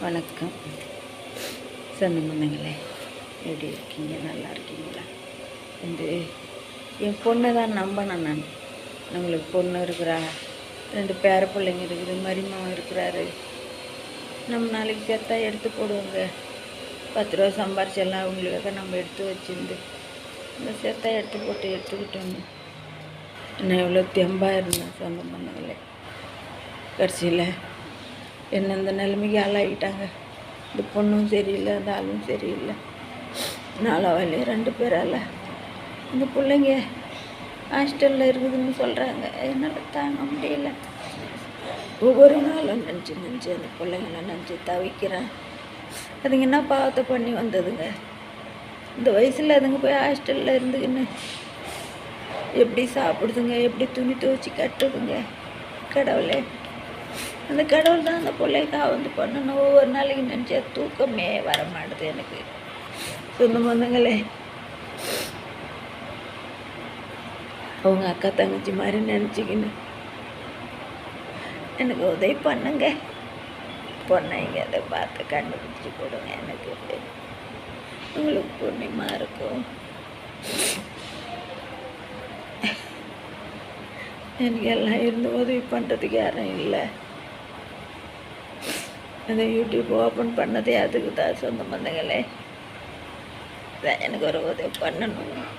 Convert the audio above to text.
வணக்கம் சொந்தமந்தங்களே, எப்படி இருக்கீங்க? நல்லா இருக்கீங்களா? என் பொண்ணை தான் நம்பினேன் நான். நம்மளுக்கு பொண்ணு இருக்கிறா, 2 பேர பிள்ளைங்க இருக்குது, மருமகன் இருக்கிறாரு. நம்ம நாளைக்கு சேர்த்தா எடுத்து போடுவோங்க. 10 ரூபா சம்பாரிச்செல்லாம் அவங்களுக்காக நம்ம எடுத்து வச்சுருந்து இந்த சேர்த்தா எடுத்துக்கிட்டோன்னு என்ன எவ்வளோ தெம்பாக இருந்தேன் சொந்தமந்தங்களே. கடைசியில் என்ன இந்த நிலைமைக்கு ஆளாகிட்டாங்க. இந்த பொண்ணும் சரியில்லை, அந்த ஆளும் சரியில்லை. 4 வேலையும் 2 பேரால் இந்த பிள்ளைங்க ஹாஸ்டலில் இருக்குதுன்னு சொல்கிறாங்க. என்னால் தாங்க முடியல. ஒவ்வொரு நாளும் நினச்சி அந்த பிள்ளைங்கள நினச்சி தவிக்கிறேன். அதுங்க என்ன பாவத்தை பண்ணி வந்ததுங்க? இந்த வயசில் அதுங்க போய் ஹாஸ்டலில் இருந்துக்கின்னு எப்படி சாப்பிடுதுங்க? எப்படி துணி துவச்சி கட்டுதுங்க? கடவுளே, அந்த கடவுள் தான் அந்த பிள்ளைக்கா வந்து பண்ணணும். ஒவ்வொரு நாளைக்கு நினச்சா தூக்கமே வர மாட்டுது எனக்கு. சொந்த பந்தங்களே, அவங்க அக்கா தங்கச்சி மாதிரி நினச்சிக்கின்னு எனக்கு உதவி பண்ணுங்க. பொண்ணைங்க அதை பார்த்து கண்டுபிடிச்சி கொடுங்க. எனக்கு உங்களுக்கு புண்ணியமாக இருக்கும். எனக்கு எல்லாம் இருந்து உதவி பண்ணுறதுக்கு யாரும் இல்லை. அந்த யூடியூப் ஓப்பன் பண்ணதே அதுக்கு தான் சொந்த பந்தங்களே. எனக்கு ஒரு உதவி பண்ணணும்.